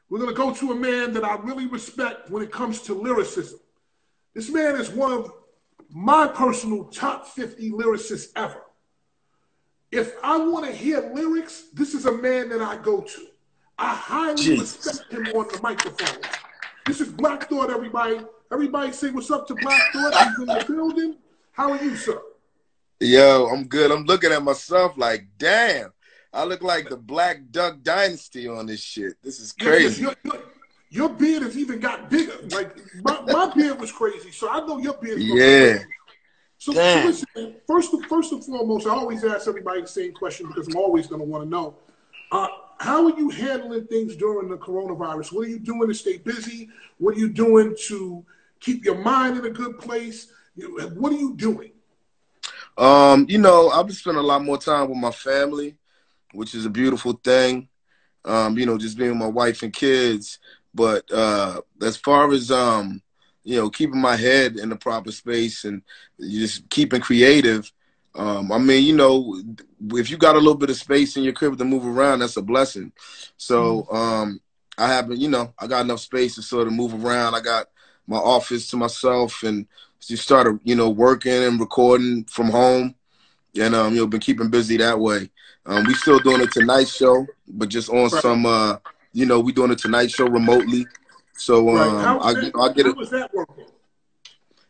We're going to go to a man that I really respect when it comes to lyricism. This man is one of my personal top 50 lyricists ever. If I want to hear lyrics, this is a man that I go to. I highly Jesus. respect him on the microphone. This is Black Thought, everybody. Everybody say what's up to Black Thought. He's in the building. How are you, sir? Yo, I'm good. I'm looking at myself like, damn, I look like the Black Duck Dynasty on this shit. This is crazy. Your beard has even got bigger. Like, my beard was crazy, so I know your beard's going to be Yeah. crazy. So listen, first and foremost, I always ask everybody the same question because I'm always going to want to know. How are you handling things during the coronavirus? What are you doing to stay busy? What are you doing to keep your mind in a good place? What are you doing? You know, I've been spending a lot more time with my family, which is a beautiful thing. You know, just being with my wife and kids. But as far as you know, keeping my head in the proper space and just keeping creative. I mean, you know, if you got a little bit of space in your crib to move around, that's a blessing. So I haven't, you know, I got enough space to sort of move around. I got my office to myself and just started, you know, working and recording from home. And, you know, been keeping busy that way. We still doing a Tonight Show, but just on some, you know, we doing a Tonight Show remotely. So I get it. How is that working?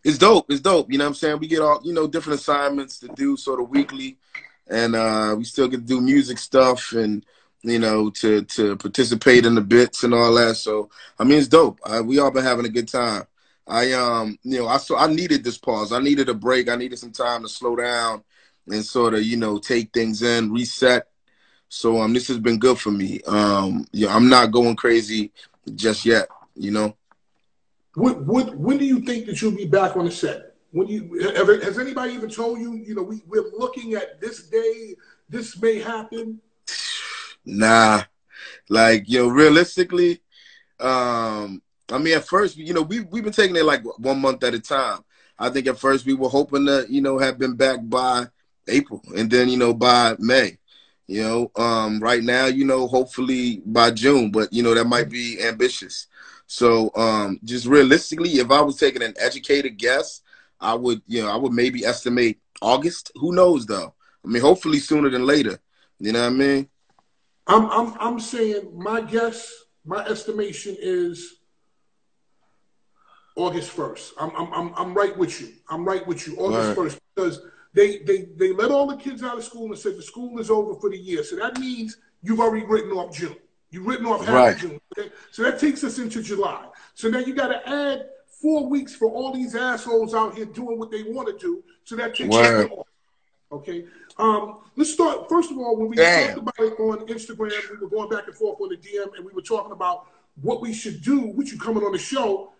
It's dope. It's dope. You know what I'm saying? We get all, you know, different assignments to do sort of weekly. And we still get to do music stuff and, you know, to participate in the bits and all that. So, I mean, it's dope. We all been having a good time. You know, I needed this pause. I needed a break. I needed some time to slow down and sort of, you know, take things in, reset. So this has been good for me. Yeah, I'm not going crazy just yet, you know. When do you think that you'll be back on the set? Has anybody even told you, you know, we're looking at this day, this may happen? Nah. Like, you know, realistically, I mean, at first, you know, we've been taking it like 1 month at a time. I think at first we were hoping to, you know, have been back by April and then, you know, by May. You know, right now, you know, hopefully by June, but, you know, that might be ambitious. So just realistically, if I was taking an educated guess, I would maybe estimate August. Who knows, though? I mean, hopefully sooner than later. You know what I mean? I'm saying my guess, my estimation is August 1st. I'm right with you. I'm right with you. August 1st, because they let all the kids out of school and said the school is over for the year. So that means you've already written off June. You've written off half of June. Okay? So that takes us into July. So now you got to add 4 weeks for all these assholes out here doing what they want to do. So that takes us to August. Okay. Let's start. First of all, when we talked about it on Instagram, we were going back and forth on the DM, and we were talking about what we should do with you coming on the show.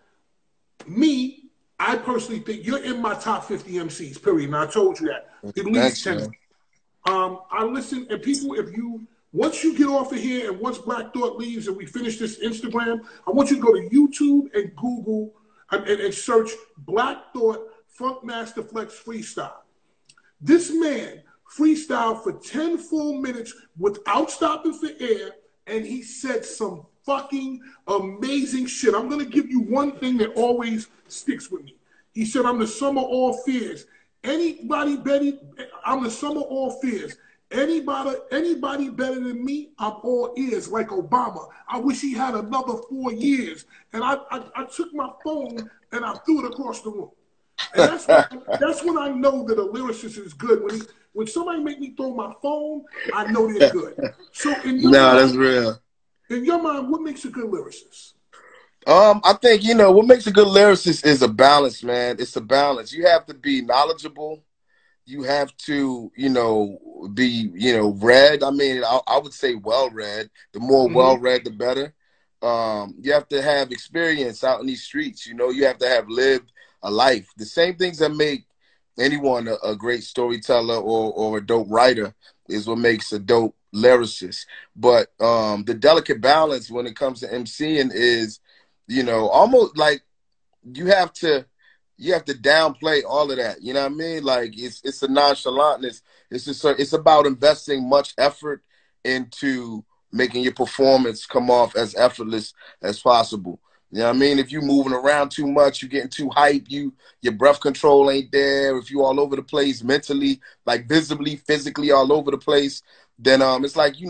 I personally think you're in my top 50 MCs, period. And I told you that. At least 10. I listen, and people, once you get off of here and once Black Thought leaves and we finish this Instagram, I want you to go to YouTube and Google and search Black Thought Funk Master Flex Freestyle. This man freestyled for 10 full minutes without stopping for air, and he said some fucking amazing shit. I'm going to give you one thing that always sticks with me. He said, I'm the sum of all fears. I'm the sum of all fears. Anybody better than me, I'm all ears, like Obama. I wish he had another 4 years. And I took my phone and I threw it across the room. And that's when I know that a lyricist is good. When somebody make me throw my phone, I know they're good. So that's real. In your mind, what makes a good lyricist? I think, you know, what makes a good lyricist is a balance, man. It's a balance. You have to be knowledgeable. You have to, you know, be, you know, read. I mean, I would say well-read. The more well-read, the better. You have to have experience out in these streets. You know, you have to have lived a life. The same things that make anyone a great storyteller or a dope writer is what makes a dope lyricist. But the delicate balance when it comes to MCing is, you know, almost like you have to downplay all of that. You know what I mean? Like it's a nonchalantness. It's about investing much effort into making your performance come off as effortless as possible. You know what I mean? If you moving around too much, you getting too hype, your breath control ain't there. If you all over the place mentally, like visibly, physically all over the place, then it's like, you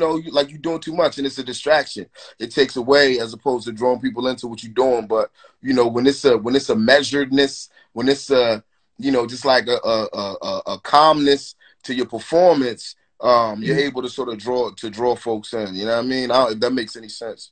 doing too much and it's a distraction. It takes away as opposed to drawing people into what you're doing. But, when it's a measuredness, when it's just like a calmness to your performance, you're able to sort of draw folks in. You know what I mean? If that makes any sense.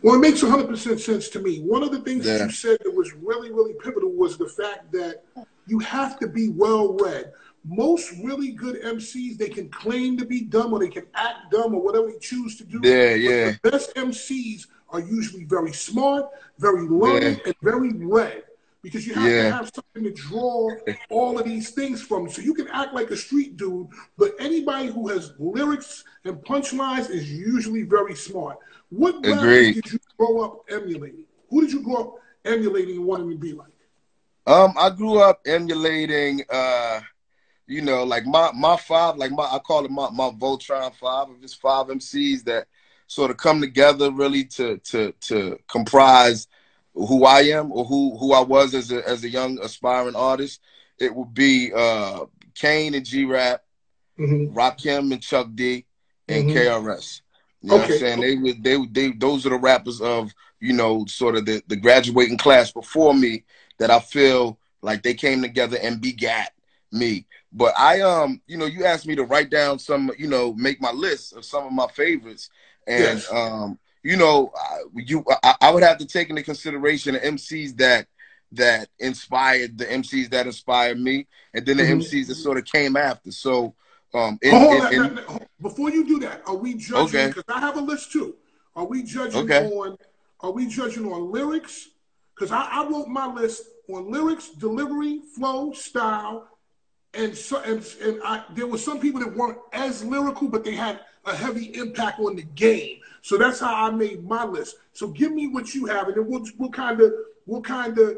Well, it makes 100% sense to me. One of the things that you said that was really, really pivotal was the fact that you have to be well-read. Most really good MCs, they can claim to be dumb or they can act dumb or whatever they choose to do. Yeah. But the best MCs are usually very smart, very learned, and very read. Because you have to have something to draw all of these things from. So you can act like a street dude, but anybody who has lyrics and punchlines is usually very smart. What rappers did you grow up emulating? Who did you grow up emulating and wanting to be like? I grew up emulating, like my five, I call it my Voltron 5 of just 5 MCs that sort of come together really to comprise who I am or who I was as a young aspiring artist. It would be Kane and G-Rap, Rakim and Chuck D, and KRS. You know what I'm saying? They those are the rappers of, sort of the graduating class before me that I feel like they came together and begat me. But I you asked me to write down some, make my list of some of my favorites. And I would have to take into consideration the MCs that inspired the MCs that inspired me, and then the MCs that sort of came after. So before you do that, are we judging? Because I have a list too. Are we judging on? Are we judging on lyrics? Because I wrote my list on lyrics, delivery, flow, style, and there were some people that weren't as lyrical, but they had a heavy impact on the game. So that's how I made my list. So give me what you have, and then we'll kind of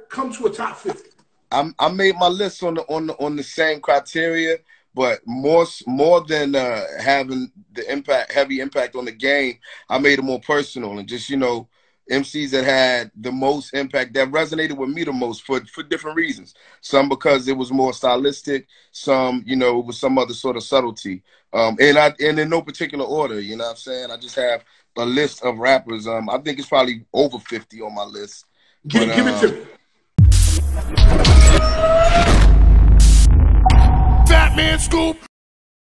come to a top 50. I made my list on the same criteria, but more than having the heavy impact on the game, I made it more personal and just MCs that had the most impact, that resonated with me the most for different reasons. Some because it was more stylistic, some with some other sort of subtlety, and in no particular order. You know what I'm saying? I just have a list of rappers. I think it's probably over 50 on my list. Give it to me. Fat Man Scoop.